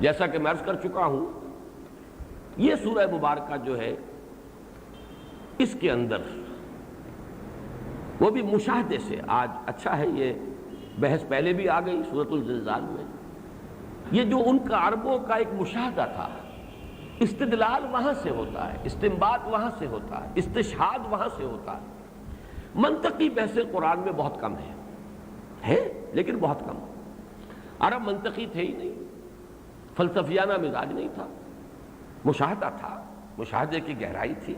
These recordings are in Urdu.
جیسا کہ میں عرض کر چکا ہوں، یہ سورہ مبارکہ جو ہے اس کے اندر وہ بھی مشاہدے سے، آج اچھا ہے یہ بحث پہلے بھی آ گئی سورۃ الزلزال میں، یہ جو ان کا عربوں کا ایک مشاہدہ تھا، استدلال وہاں سے ہوتا ہے، استنباط وہاں سے ہوتا ہے، استشہاد وہاں سے ہوتا ہے۔ منطقی بحثیں قرآن میں بہت کم ہیں لیکن بہت کم۔ عرب منطقی تھے ہی نہیں، فلسفیانہ مزاج نہیں تھا، مشاہدہ تھا، مشاہدے کی گہرائی تھی،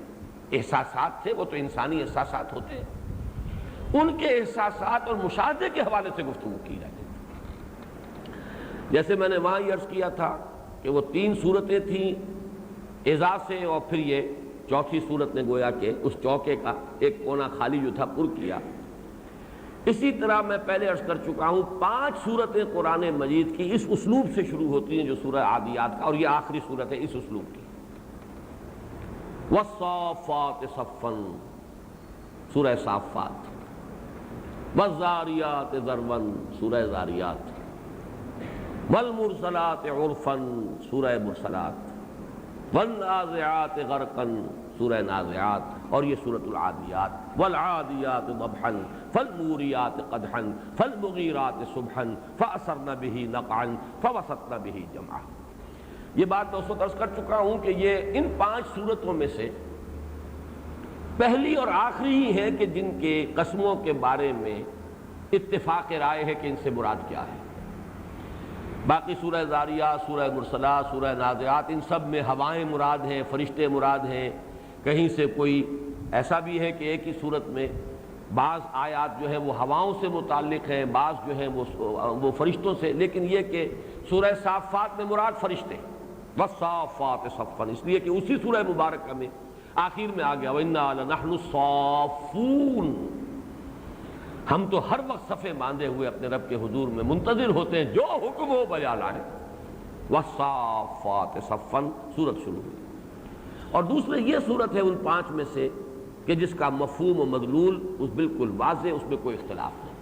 احساسات تھے، وہ تو انسانی احساسات ہوتے ہیں، ان کے احساسات اور مشاہدے کے حوالے سے گفتگو کی جاتی ہے۔ جیسے میں نے وہاں یہ عرض کیا تھا کہ وہ 3 صورتیں تھیں اذا سے، اور پھر یہ چوتھی صورت نے گویا کہ اس چوکے کا ایک کونا خالی جو تھا پر کیا۔ اسی طرح میں پہلے عرض کر چکا ہوں 5 صورتیں قرآن مجید کی اس اسلوب سے شروع ہوتی ہیں جو سورہ عادیات کا، اور یہ آخری صورت ہے اس اسلوب کی۔ والصافات صفا، سورہ صافات، والذاریات ذروا، سورہ ذاریات، والمرسلات عرفا، سورہ مرسلات، والنازعات غرقا، سورہ نازعات، اور یہ سورۃ العادیات، والعادیات ضبحا، فالموریات قدحا، فالمغیرات صبحا، فأثرن به نقعا، فوسطن به جمعا۔ یہ بات میں اس وقت عرض کر چکا ہوں کہ یہ ان 5 صورتوں میں سے پہلی اور آخری ہی ہے کہ جن کے قسموں کے بارے میں اتفاق رائے ہے کہ ان سے مراد کیا ہے۔ باقی سورہ ذاریات، سورہ مرسلات، سورہ نازعات، ان سب میں ہوائیں مراد ہیں، فرشتے مراد ہیں۔ کہیں سے کوئی ایسا بھی ہے کہ ایک ہی صورت میں بعض آیات جو ہے وہ ہواؤں سے متعلق ہیں، بعض جو ہیں وہ فرشتوں سے، لیکن یہ کہ سورہ صافات میں مراد فرشتے، والصافات صفا، اس لیے کہ اسی سورہ مبارکہ میں آخر میں آ گیا وَإِنَّا لَنَحْنُ الصَّافُّونَ، ہم تو ہر وقت صفے باندھے ہوئے اپنے رب کے حضور میں منتظر ہوتے ہیں، جو حکم ہو بجا لائیں۔ وَالصَّافَّاتِ صَفًّا، سورت شروع ہوئی۔ اور دوسرے یہ صورت ہے ان 5 میں سے کہ جس کا مفہوم و مدلول اس بالکل واضح، اس میں کوئی اختلاف نہیں۔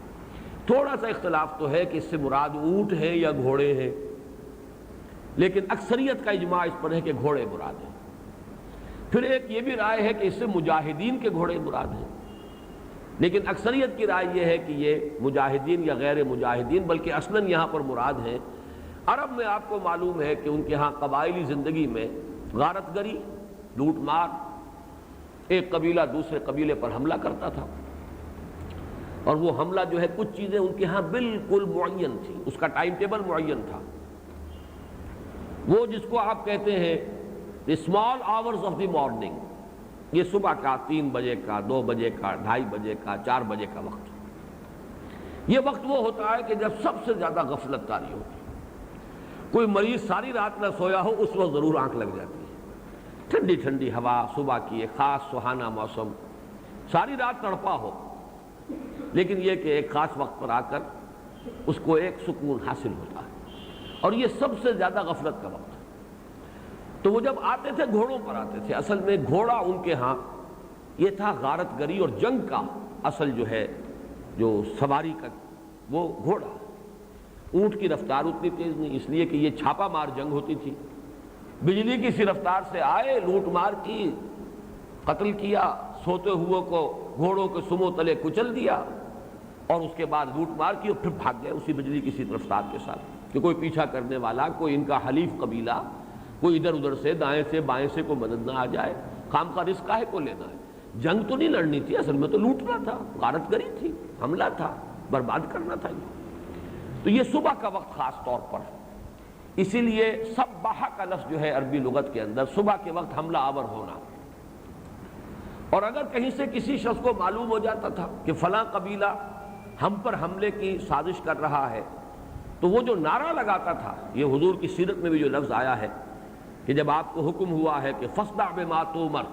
تھوڑا سا اختلاف تو ہے کہ اس سے مراد اونٹ ہیں یا گھوڑے ہیں، لیکن اکثریت کا اجماع اس پر ہے کہ گھوڑے مراد ہیں۔ پھر ایک یہ بھی رائے ہے کہ اس سے مجاہدین کے گھوڑے مراد ہیں، لیکن اکثریت کی رائے یہ ہے کہ یہ مجاہدین یا غیر مجاہدین بلکہ اصلاً یہاں پر مراد ہیں۔ عرب میں آپ کو معلوم ہے کہ ان کے ہاں قبائلی زندگی میں غارت گری، لوٹ مار، ایک قبیلہ دوسرے قبیلے پر حملہ کرتا تھا، اور وہ حملہ جو ہے کچھ چیزیں ان کے ہاں بالکل معین تھی، اس کا ٹائم ٹیبل معین تھا۔ وہ جس کو آپ کہتے ہیں small hours of the morning, یہ صبح کا 3 بجے کا، 2 بجے کا، 2:30 بجے کا، 4 بجے کا وقت، یہ وقت وہ ہوتا ہے کہ جب سب سے زیادہ غفلت طاری ہوتی ہے۔ کوئی مریض ساری رات نہ سویا ہو، اس وقت ضرور آنکھ لگ جاتی ہے۔ ٹھنڈی ٹھنڈی ہوا، صبح کی ایک خاص سہانا موسم، ساری رات تڑپا ہو، لیکن یہ کہ ایک خاص وقت پر آ کر اس کو ایک سکون حاصل ہوتا ہے، اور یہ سب سے زیادہ غفلت کا وقت ہے۔ تو وہ جب آتے تھے گھوڑوں پر آتے تھے، اصل میں گھوڑا ان کے ہاں یہ تھا غارت گری اور جنگ کا اصل جو ہے، جو سواری کا وہ گھوڑا۔ اونٹ کی رفتار اتنی تیز نہیں، اس لیے کہ یہ چھاپا مار جنگ ہوتی تھی، بجلی کی سی رفتار سے آئے، لوٹ مار کی، قتل کیا، سوتے ہوئے کو گھوڑوں کے سمو تلے کچل دیا، اور اس کے بعد لوٹ مار کی اور پھر بھاگ گئے اسی بجلی کی سی رفتار کے ساتھ، کہ کوئی پیچھا کرنے والا، کوئی ان کا حلیف قبیلہ، کوئی ادھر ادھر سے دائیں سے بائیں سے کوئی مدد نہ آ جائے۔ خام کا رزق کاہے کو لینا ہے؟ جنگ تو نہیں لڑنی تھی، اصل میں تو لوٹنا تھا، غارت گری تھی، حملہ تھا، برباد کرنا تھا۔ تو یہ صبح کا وقت خاص طور پر، اسی لیے صبح کا لفظ جو ہے عربی لغت کے اندر صبح کے وقت حملہ آور ہونا۔ اور اگر کہیں سے کسی شخص کو معلوم ہو جاتا تھا کہ فلاں قبیلہ ہم پر حملے کی سازش کر رہا ہے، تو وہ جو نعرہ لگاتا تھا، یہ حضور کی سیرت میں بھی جو لفظ آیا ہے کہ جب آپ کو حکم ہوا ہے کہ فاصدع بما تؤمر،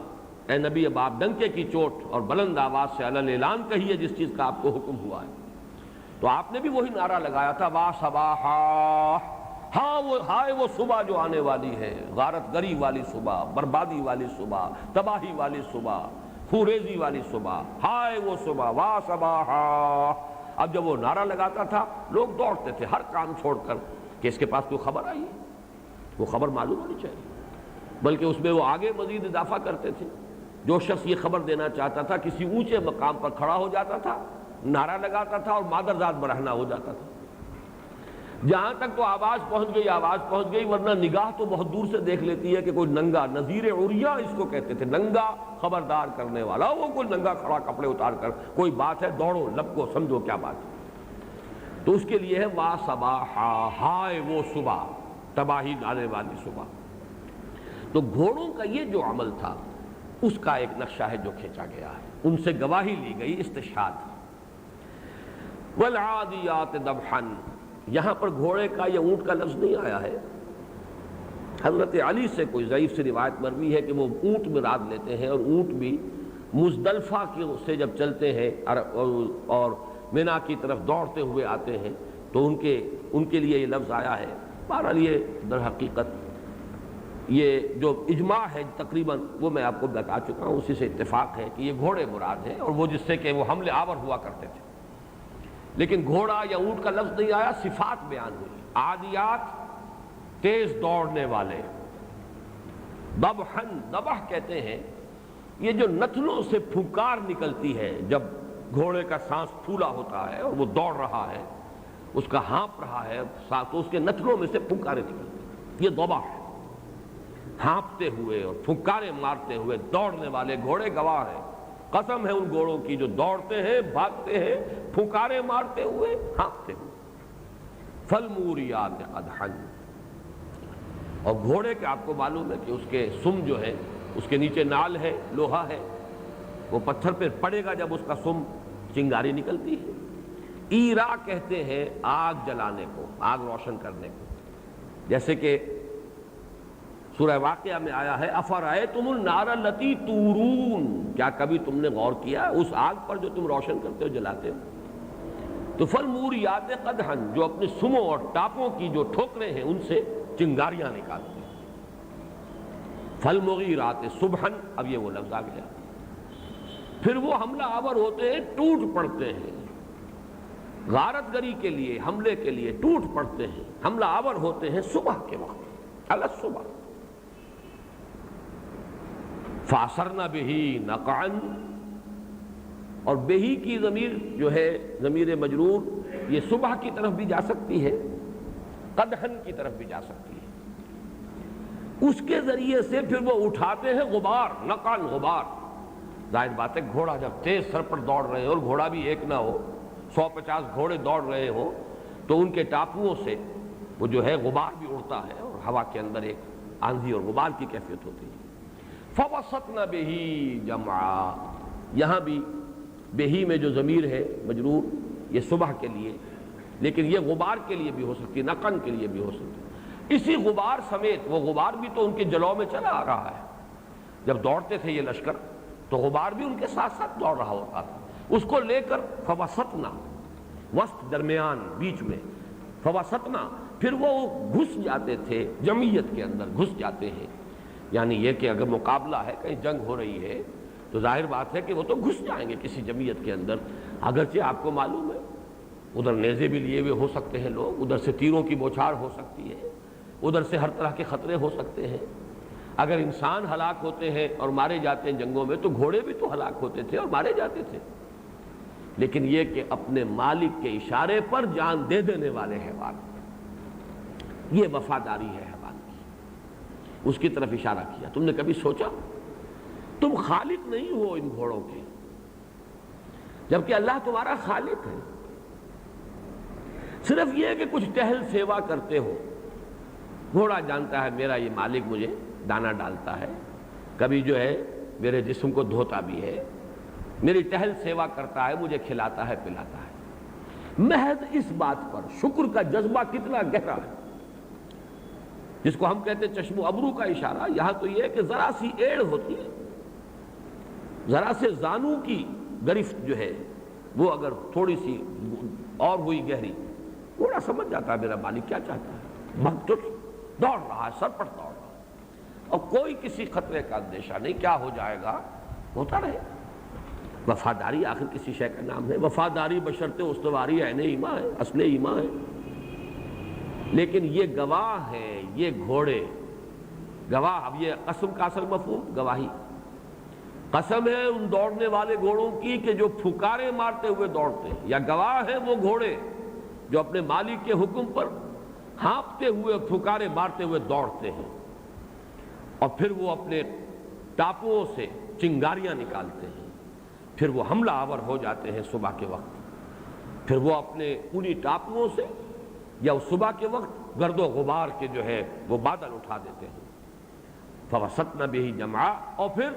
اے نبی اب آپ ڈنکے کی چوٹ اور بلند آواز سے علل اعلان کہیے جس چیز کا آپ کو حکم ہوا ہے، تو آپ نے بھی وہی نعرہ لگایا تھا، وا صباحا، ہاں وہ ہائے وہ صبح جو آنے والی ہے، غارت گری والی صبح، بربادی والی صبح، تباہی والی صبح، خوریزی والی صبح، ہائے وہ صبح، وا صباحا۔ اب جب وہ نعرہ لگاتا تھا لوگ دوڑتے تھے ہر کام چھوڑ کر کہ اس کے پاس کوئی خبر آئی ہے، وہ خبر معلوم ہونی چاہیے، بلکہ اس میں وہ آگے مزید اضافہ کرتے تھے، جو شخص یہ خبر دینا چاہتا تھا کسی اونچے مقام پر کھڑا ہو جاتا تھا، نعرہ لگاتا تھا اور مادرزاد برہنہ ہو جاتا تھا، جہاں تک تو آواز پہنچ گئی، ورنہ نگاہ تو بہت دور سے دیکھ لیتی ہے کہ کوئی ننگا، نذیر عریا اس کو کہتے تھے، ننگا خبردار کرنے والا، وہ کوئی ننگا کھڑا کپڑے اتار کر کوئی بات ہے دوڑو لب کو سمجھو کیا بات ہے، تو اس کے لیے ہے وا صباحا، ہائے وہ صبح، تباہی لانے والی صبح۔ تو گھوڑوں کا یہ جو عمل تھا اس کا ایک نقشہ ہے جو کھینچا گیا ہے، ان سے گواہی لی گئی، استشہاد۔ والعادیات ضبحا، یہاں پر گھوڑے کا یا اونٹ کا لفظ نہیں آیا ہے، حضرت علی سے کوئی ضعیف سی روایت مروی ہے کہ وہ اونٹ میں رات لیتے ہیں، اور اونٹ بھی مزدلفہ سے جب چلتے ہیں اور مینا کی طرف دوڑتے ہوئے آتے ہیں تو ان کے لیے یہ لفظ آیا ہے۔ بہرحال یہ در حقیقت یہ جو اجماع ہے تقریباً وہ میں آپ کو بتا چکا ہوں، اسی سے اتفاق ہے کہ یہ گھوڑے مراد ہیں، اور وہ جس سے کہ وہ حمل آور ہوا کرتے تھے، لیکن گھوڑا یا اونٹ کا لفظ نہیں آیا، صفات بیان ہوئی۔ عادیات تیز دوڑنے والے، ضبحن، ضبح کہتے ہیں یہ جو نتنوں سے پھنکار نکلتی ہے، جب گھوڑے کا سانس پھولا ہوتا ہے اور وہ دوڑ رہا ہے، اس کا ہانپ رہا ہے تو اس کے نتنوں میں سے پھنکاریں نکلتی، یہ ضبح ہے۔ ہانپتے ہوئے اور پھنکاریں مارتے ہوئے دوڑنے والے گھوڑے گواہ ہیں، قسم ہے ان گھوڑوں کی جو دوڑتے ہیں، بھاگتے ہیں، پھنکاریں مارتے ہوئے، ہانپتے ہوئے۔ فالموریات قدحا، اور گھوڑے کے آپ کو معلوم ہے کہ اس کے سم جو ہے اس کے نیچے نال ہے، لوہا ہے، وہ پتھر پہ پڑے گا جب اس کا سم چنگاری نکلتی ہے۔ ایرا کہتے ہیں آگ جلانے کو، آگ روشن کرنے کو، جیسے کہ سورہ واقعہ میں آیا ہے افرأیتم النار التی تورون، کیا کبھی تم نے غور کیا اس آگ پر جو تم روشن کرتے ہو، جلاتے ہو؟ تو فالموریات قدحا، جو اپنے سموں اور ٹاپوں کی جو ٹھوکریں ہیں ان سے چنگاریاں نکالتے ہیں۔ فالمغیرات صبحا، اب یہ وہ لفظ آ گیا، پھر وہ حملہ آور ہوتے ہیں، ٹوٹ پڑتے ہیں، غارت گری کے لیے، حملے کے لیے ٹوٹ پڑتے ہیں، حملہ آور ہوتے ہیں صبح کے وقت، علی الصبح۔ فَأَثَرْنَ بِهِ نَقْعًا، اور بہی کی ضمیر جو ہے ضمیر مجرور، یہ صبح کی طرف بھی جا سکتی ہے، قدحن کی طرف بھی جا سکتی ہے، اس کے ذریعے سے پھر وہ اٹھاتے ہیں غبار، نقعاً غبار۔ ظاہر بات ہے گھوڑا جب تیز سر پر دوڑ رہے ہیں، اور گھوڑا بھی ایک نہ ہو، 150 گھوڑے دوڑ رہے ہوں، تو ان کے ٹاپوؤں سے وہ جو ہے غبار بھی اڑتا ہے، اور ہوا کے اندر ایک آندھی اور غبار کی کیفیت ہوتی ہے۔ فَوَسَطْنَ بِهِ جَمْعًا، یہاں بھی بہی میں جو ضمیر ہے مجرور یہ صبح کے لیے، لیکن یہ غبار کے لیے بھی ہو سکتی ہے، نقن کے لیے بھی ہو سکتی ہے۔ اسی غبار سمیت، وہ غبار بھی تو ان کے جلوں میں چلا آ رہا ہے، جب دوڑتے تھے یہ لشکر تو غبار بھی ان کے ساتھ ساتھ دوڑ رہا ہوتا تھا، اس کو لے کر فوسطنا، وسط درمیان بیچ میں، فوسطنا، پھر وہ گھس جاتے تھے جمعیت کے اندر، گھس جاتے ہیں، یعنی یہ کہ اگر مقابلہ ہے، کہیں جنگ ہو رہی ہے تو ظاہر بات ہے کہ وہ تو گھس جائیں گے کسی جمعیت کے اندر، اگرچہ آپ کو معلوم ہے ادھر نیزے بھی لیے ہوئے ہو سکتے ہیں لوگ، ادھر سے تیروں کی بوچھار ہو سکتی ہے، ادھر سے ہر طرح کے خطرے ہو سکتے ہیں۔ اگر انسان ہلاک ہوتے ہیں اور مارے جاتے ہیں جنگوں میں تو گھوڑے بھی تو ہلاک ہوتے تھے اور مارے جاتے تھے، لیکن یہ کہ اپنے مالک کے اشارے پر جان دے دینے والے حیوان، یہ وفاداری ہے حیوان کی، اس کی طرف اشارہ کیا۔ تم نے کبھی سوچا تم خالق نہیں ہو ان گھوڑوں کے، جبکہ اللہ تمہارا خالق ہے، صرف یہ کہ کچھ ٹہل سیوا کرتے ہو۔ گھوڑا جانتا ہے میرا یہ مالک مجھے دانہ ڈالتا ہے، کبھی جو ہے میرے جسم کو دھوتا بھی ہے، میری ٹہل سیوا کرتا ہے، مجھے کھلاتا ہے پلاتا ہے۔ محض اس بات پر شکر کا جذبہ کتنا گہرا ہے، جس کو ہم کہتے ہیں چشم و ابرو کا اشارہ، یہاں تو یہ ہے کہ ذرا سی ایڑ ہوتی ہے، ذرا سے زانو کی گرفت جو ہے وہ اگر تھوڑی سی اور ہوئی گہری، تھوڑا سمجھ جاتا ہے میرا مالک کیا چاہتا ہے، مقتل دوڑ رہا ہے، سر پر دوڑ رہا ہے، اور کوئی کسی خطرے کا اندیشہ نہیں، کیا ہو جائے گا ہوتا رہے۔ وفاداری آخر کسی شے کا نام ہے، وفاداری بشرط استواری عین ایمان ہے، اصل ایمان ہے۔ لیکن یہ گواہ ہیں، یہ گھوڑے گواہ. اب یہ قسم کا اصل مفہوم گواہی. قسم ہے ان دوڑنے والے گھوڑوں کی کہ جو پھکارے مارتے ہوئے دوڑتے ہیں، یا گواہ ہیں وہ گھوڑے جو اپنے مالک کے حکم پر ہانپتے ہوئے اور پھکارے مارتے ہوئے دوڑتے ہیں. اور پھر وہ اپنے ٹاپوؤں سے چنگاریاں نکالتے ہیں، پھر وہ حملہ آور ہو جاتے ہیں صبح کے وقت. پھر وہ اپنے انہی ٹاپوؤں سے یا صبح کے وقت گرد و غبار کے جو ہے وہ بادل اٹھا دیتے ہیں. فوسطن بہ جمعا، اور پھر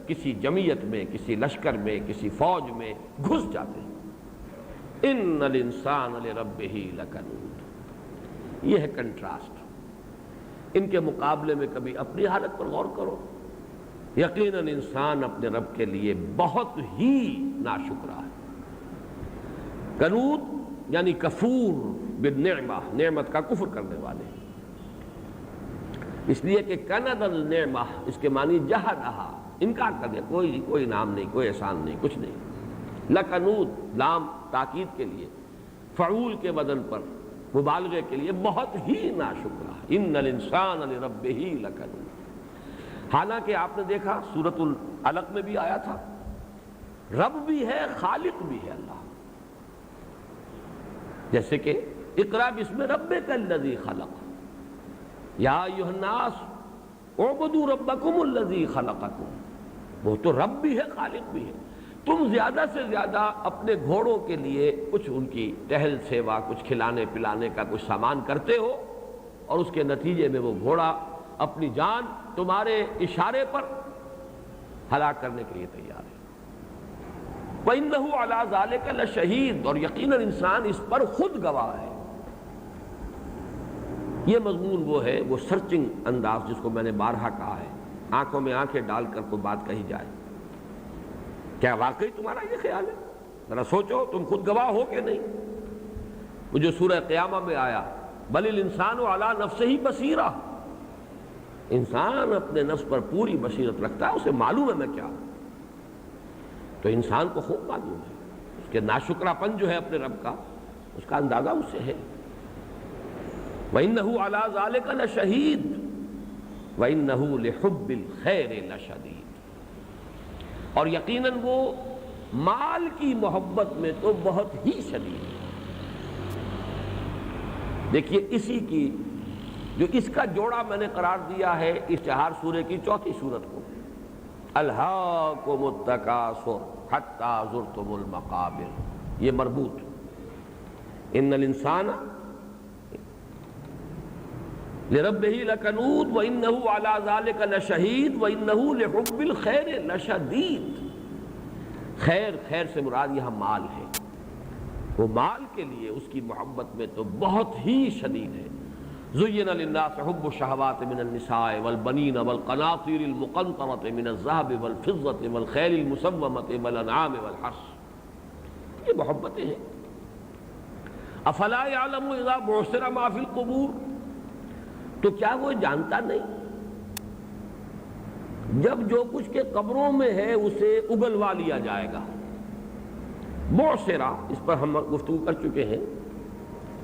کسی جمعیت میں، کسی لشکر میں، کسی فوج میں گھس جاتے ہیں. ان الانسان لربہ لکنود. یہ ہے کنٹراسٹ. ان کے مقابلے میں کبھی اپنی حالت پر غور کرو. یقیناً انسان اپنے رب کے لیے بہت ہی ناشکرا ہے. کنود یعنی کفور بالنعمہ، نعمت کا کفر کرنے والے. اس لیے کہ کند النعمہ اس کے معنی جہدہا، انکار کر دیا، کوئی نام نہیں، کوئی احسان نہیں، کچھ نہیں. لکنود لام تاکید کے لیے، فعول کے بدن پر مبالغے کے لیے بہت ہی ناشکرا. ان الانسان لربہ لکنود. حالانکہ آپ نے دیکھا سورۃ العلق میں بھی آیا تھا، رب بھی ہے، خالق بھی ہے اللہ. جیسے کہ اقرا بسم ربک الذی خلق، یا ایھا الناس اعبدوا ربکم الذی خلقکم. وہ تو رب بھی ہے، خالق بھی ہے. تم زیادہ سے زیادہ اپنے گھوڑوں کے لیے کچھ ان کی ٹہل سیوا، کچھ کھلانے پلانے کا کچھ سامان کرتے ہو، اور اس کے نتیجے میں وہ گھوڑا اپنی جان تمہارے اشارے پر ہلاک کرنے کے لیے تیار ہے. وَإِنَّهُ عَلَىٰ ذَلِكَ لَشَهِيدٌ. اور یقیناً انسان اس پر خود گواہ ہے. یہ مضمون وہ ہے، وہ سرچنگ انداز جس کو میں نے بارہا کہا ہے، آنکھوں میں آنکھیں ڈال کر کوئی بات کہی جائے. کیا واقعی تمہارا یہ خیال ہے؟ ذرا سوچو، تم خود گواہ ہو کہ نہیں؟ وہ جو سورہ قیامہ میں آیا، بل الانسان علی نفسہ بصیرہ. انسان اپنے نفس پر پوری بصیرت رکھتا ہے، اسے معلوم ہے میں کیا ہوں. تو انسان کو خوب معلوم ہے، اس کے ناشکرا پن جو ہے اپنے رب کا، اس کا اندازہ اس سے ہے. وَإِنَّهُ عَلَىٰ ذَلِكَ لَشَهِيدٌ وَإِنَّهُ لِحُبِّ الْخَيْرِ لَشَدِيدٌ. اور یقیناً وہ مال کی محبت میں تو بہت ہی شدید ہے. دیکھیے اسی کی جو اس کا جوڑا میں نے قرار دیا ہے اشتہار سورہ کی 4 سورت کو، الہاکم التکاثر حتی زرتم المقابر. یہ مربوط، ان الانسان لربہ لکنود وانہ علی ذلک لشہید وانہ لحب الخیر لشدید. خیر سے مراد یہاں مال ہے. وہ مال کے لیے اس کی محبت میں تو بہت ہی شدید ہے. زین للناس حب الشہوات من النساء والبنین والقناطیر المقنطرۃ من الذہب والفضۃ والخیل المسومۃ والانعام والحرث. یہ محبتیں ہیں. افلا یعلم اذا بعثر ما فی القبور. تو کیا وہ جانتا نہیں جب جو کچھ کے قبروں میں ہے اسے اگلوا لیا جائے گا. بعثرہ اس پر ہم گفتگو کر چکے ہیں،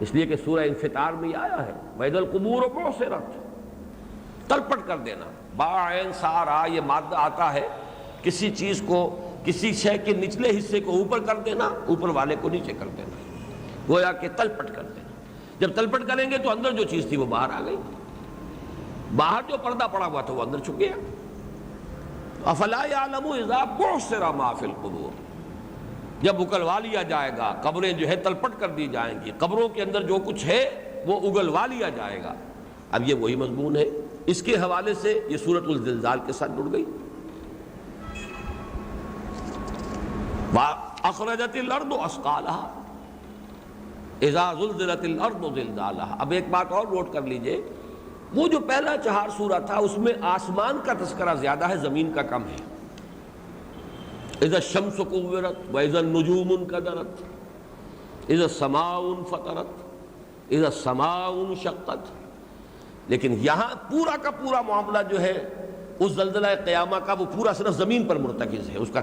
اس لیے کہ سورہ انفطار میں یہ آیا ہے وَإِذَا الْقُبُورُ بُعْثِرَتْ. تلپٹ کر دینا، باعین سارا یہ مادہ آتا ہے کسی چیز کو، کسی شے کے نچلے حصے کو اوپر کر دینا، اوپر والے کو نیچے کر دینا، گویا کہ تلپٹ کر دینا. جب تلپٹ کریں گے تو اندر جو چیز تھی وہ باہر آ گئی، باہر جو پردہ پڑا ہوا تھا وہ اندر چھپ گیا. افلا یعلم اذا بعثر ما فی القبور. جب اگلوا لیا جائے گا، قبریں جو ہے تلپٹ کر دی جائیں گی، قبروں کے اندر جو کچھ ہے وہ اگلوا لیا جائے گا. اب یہ وہی مضمون ہے، اس کے حوالے سے یہ سورۃ الزلزال کے ساتھ جڑ گئی. اخرجت الارض اثقالها اذا زلزلت الارض زلزالها. اب ایک بات اور نوٹ کر لیجئے، وہ جو پہلا 4 سورہ تھا اس میں آسمان کا تذکرہ زیادہ ہے، زمین کا کم ہے. اذا الشمس كورت واذا النجوم انكدرت اذا السماء انفطرت اذا السماء انشقت. لیکن یہاں پورا کا پورا معاملہ جو ہے اس زلزلہ قیامہ کا وہ پورا صرف زمین پر مرتکز ہے. اس کا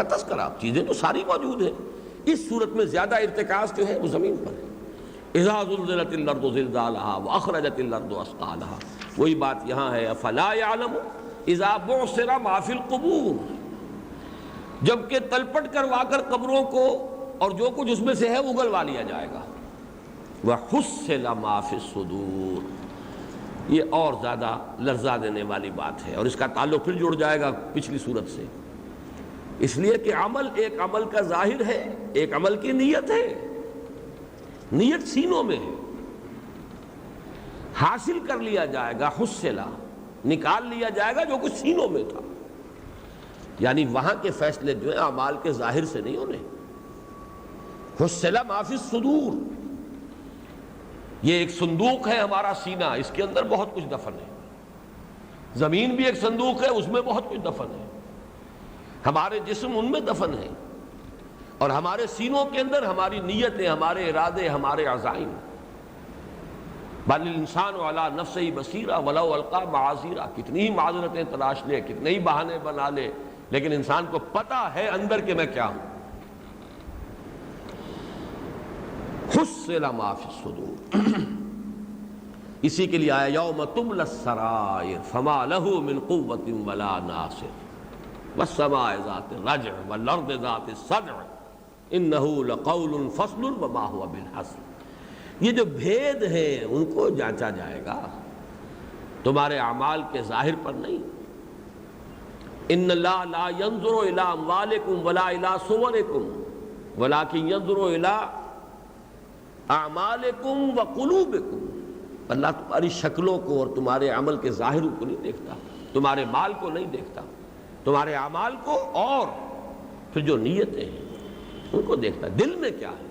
تذکرہ چیزیں تو ساری موجود ہیں، اس صورت میں زیادہ ارتکاز جو ہے وہ زمین پر ہے. اذا زلزلت الارض زلزالها واخرجت الارض اثقالها. وہی بات یہاں ہے افلا يعلم اذا بعثر ما في القبور، جبکہ تلپٹ کروا کر قبروں کو اور جو کچھ اس میں سے ہے اگلوا لیا جائے گا. وحصل ما في الصدور، یہ اور زیادہ لرزا دینے والی بات ہے، اور اس کا تعلق پھر جڑ جائے گا پچھلی صورت سے، اس لیے کہ عمل ایک عمل کا ظاہر ہے، ایک عمل کی نیت ہے. نیت سینوں میں ہے، حاصل کر لیا جائے گا. حصلہ نکال لیا جائے گا جو کچھ سینوں میں تھا، یعنی وہاں کے فیصلے جو ہیں اعمال کے ظاہر سے نہیں ہونے. حصلہ ما فی الصدور، یہ ایک صندوق ہے ہمارا سینہ، اس کے اندر بہت کچھ دفن ہے. زمین بھی ایک صندوق ہے، اس میں بہت کچھ دفن ہے. ہمارے جسم ان میں دفن ہے، اور ہمارے سینوں کے اندر ہماری نیتیں، ہمارے ارادے، ہمارے عزائم. بل الانسان علی نفسہ بصیرہ ولو القی معاذیرہ، کتنی ہی معذرتیں تلاش لے، کتنے ہی بہانے بنا لے، لیکن انسان کو پتہ ہے اندر کہ میں کیا ہوں. حصل ما فی الصدور، اسی کے لیے آیا یوم تبلی السرائر فما له من قوۃ ولا ناصر والسماء ذات الرجع والارض ذات الصدع انه لقول فصل وما هو بالحزن. یہ جو بھید ہیں ان کو جانچا جائے گا، تمہارے اعمال کے ظاہر پر نہیں. ان اللہ لا ينظر الى اموالکم ولا الى صورکم ولكن ينظر الى اعمالکم وقلوبکم. اللہ تمہاری شکلوں کو اور تمہارے عمل کے ظاہر کو نہیں دیکھتا، تمہارے مال کو نہیں دیکھتا، تمہارے اعمال کو اور پھر جو نیتیں ہیں ان کو دیکھتا. دل میں کیا ہے،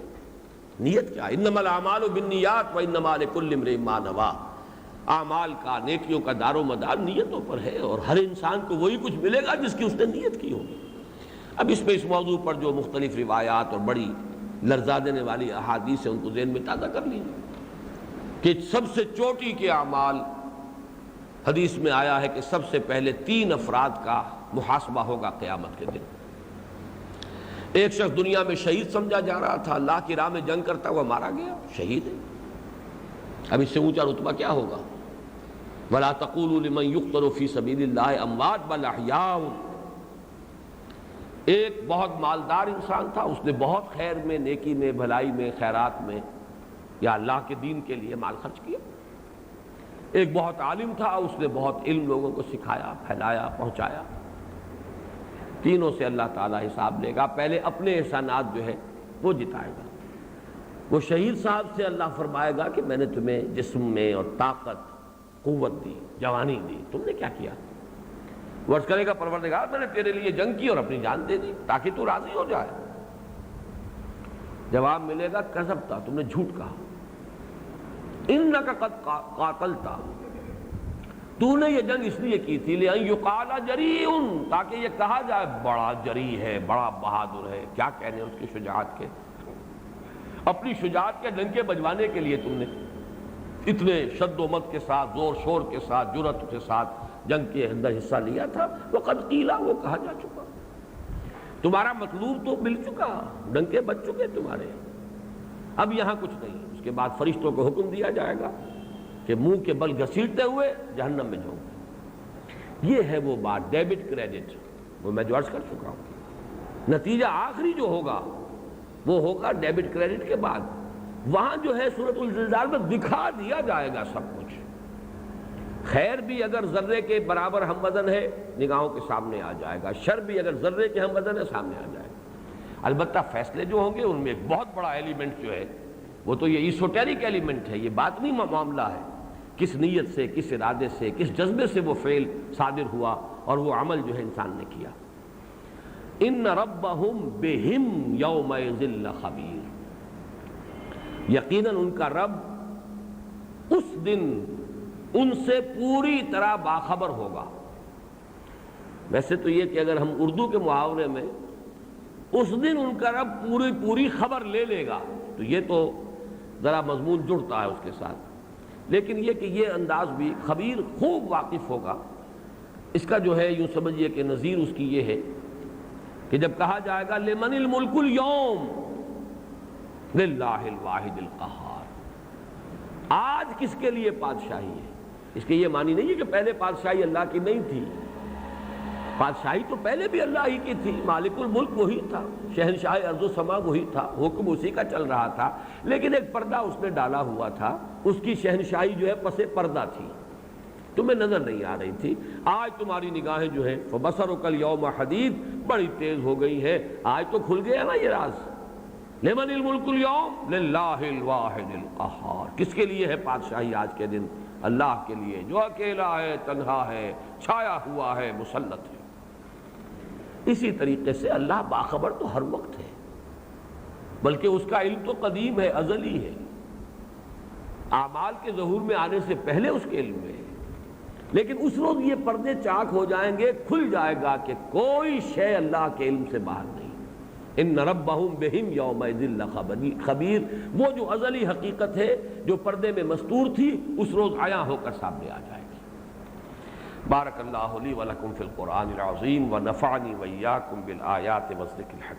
نیت کیا ہے. انما الاعمال بالنیات وانما لکل امرئ ما نویٰ. اعمال کا، نیکیوں کا دار و مدار نیتوں پر ہے، اور ہر انسان کو وہی کچھ ملے گا جس کی اس نے نیت کی ہوگی. اب اس میں اس موضوع پر جو مختلف روایات اور بڑی لرزا دینے والی احادیث ہیں ان کو ذہن میں تازہ کر لیجیے کہ سب سے چوٹی کے اعمال، حدیث میں آیا ہے کہ سب سے پہلے 3 افراد کا محاسبہ ہوگا قیامت کے دن. ایک شخص دنیا میں شہید سمجھا جا رہا تھا، اللہ کی راہ میں جنگ کرتا ہوا مارا گیا، شہید ہے. اب اس سے اونچا رتبہ کیا ہوگا؟ وَلَا تَقُولُوا لِمَنْ يُقْتَلُ فِي سَبِيلِ اللَّهِ أَمْوَاتٌ بَلْ أَحْيَاءٌ. ایک بہت مالدار انسان تھا، اس نے بہت خیر میں، نیکی میں، بھلائی میں، خیرات میں یا اللہ کے دین کے لیے مال خرچ کیا. ایک بہت عالم تھا، اس نے بہت علم لوگوں کو سکھایا، پھیلایا، پہنچایا. تینوں سے اللہ تعالیٰ حساب لے گا. پہلے اپنے احسانات جو ہے وہ جتائے گا. وہ شہید صاحب سے اللہ فرمائے گا کہ میں نے تمہیں جسم میں اور طاقت، قوت دی، جوانی دی، تم نے کیا کیا؟ وہ عرض کرے گا پروردگار میں نے تیرے لیے جنگ کی اور اپنی جان دے دی تاکہ تو راضی ہو جائے. جواب ملے گا کذبتا، تم نے جھوٹ کہا. انک قد قاتلت، تو نے یہ جنگ اس لیے کی تھی لأن یقال جریء، تاکہ یہ کہا جائے بڑا جری ہے، بڑا بہادر ہے. کیا کہنے اس کی شجاعت کے، اپنی شجاعت کے ڈنکے بجوانے کے لیے تم نے اتنے شد و مت کے ساتھ، زور شور کے ساتھ، جرأت کے ساتھ جنگ کے اندر حصہ لیا تھا. وقد قیل، وہ کہا جا چکا، تمہارا مطلوب تو مل چکا، ڈنکے بج چکے تمہارے، اب یہاں کچھ نہیں. اس کے بعد فرشتوں کو حکم دیا جائے گا کہ منہ کے بل گھسیٹتے ہوئے جہنم میں جاؤ. یہ ہے وہ بات، ڈیبٹ کریڈٹ، وہ میں جو عرض کر چکا ہوں. نتیجہ آخری جو ہوگا وہ ہوگا ڈیبٹ کریڈٹ کے بعد. وہاں جو ہے سورۃ الزلزال میں دکھا دیا جائے گا سب کچھ. خیر بھی اگر ذرے کے برابر ہم وزن ہے نگاہوں کے سامنے آ جائے گا، شر بھی اگر ذرے کے ہم وزن ہے سامنے آ جائے گا. البتہ فیصلے جو ہوں گے ان میں ایک بہت بڑا ایلیمنٹ جو ہے وہ تو یہ ایسوٹیرک ایلیمنٹ ہے. یہ باطنی معاملہ ہے، کس نیت سے، کس ارادے سے، کس جذبے سے وہ فعل صادر ہوا اور وہ عمل جو ہے انسان نے کیا. ان ربہم بہم یومئذ لخبیر، یقیناً ان کا رب اس دن ان سے پوری طرح باخبر ہوگا. ویسے تو یہ کہ اگر ہم اردو کے محاورے میں اس دن ان کا رب پوری خبر لے لے گا تو یہ تو ذرا مضمون جڑتا ہے اس کے ساتھ، لیکن یہ کہ یہ انداز بھی خبیر خوب واقف ہوگا. اس کا جو ہے یوں سمجھیے کہ نظیر اس کی یہ ہے کہ جب کہا جائے گا لمن الملک اليوم للہ الواحد القہار، آج کس کے لیے بادشاہی ہے؟ اس کے یہ معنی نہیں ہے کہ پہلے بادشاہی اللہ کی نہیں تھی، بادشاہی تو پہلے بھی اللہ ہی کی تھی، مالک الملک وہی تھا، شہنشاہ ارض و سما وہی تھا، حکم اسی کا چل رہا تھا، لیکن ایک پردہ اس نے ڈالا ہوا تھا، اس کی شہنشاہی جو ہے پس پردہ تھی، تمہیں نظر نہیں آ رہی تھی۔ آج تمہاری نگاہیں جو ہے فَبَصَرُكَ الْيَوْمَ حَدِيدٌ بڑی تیز ہو گئی ہے، آج تو کھل گیا نا یہ راز۔ لِمَنِ الْمُلْكُ الْيَوْمَ لِلَّهِ الْوَاحِدِ الْقَهَّارِ، کس کے لیے ہے بادشاہی آج کے دن؟ اللہ کے لیے، جو اکیلا ہے، تنہا ہے، چھایا ہوا ہے، مسلط ہے۔ اسی طریقے سے اللہ باخبر تو ہر وقت ہے، بلکہ اس کا علم تو قدیم ہے، ازلی ہے، اعمال کے ظہور میں آنے سے پہلے اس کے علم میں ہے، لیکن اس روز یہ پردے چاک ہو جائیں گے، کھل جائے گا کہ کوئی شے اللہ کے علم سے باہر نہیں۔ ان ربہم بہم یومئذ لخبیر، وہ جو ازلی حقیقت ہے جو پردے میں مستور تھی، اس روز عیاں ہو کر سامنے آ جائے گی۔ بارک اللہ لی ولکم فی القرآن العظیم ونفعنی وإیاکم بالآیات والذکر الحکیم۔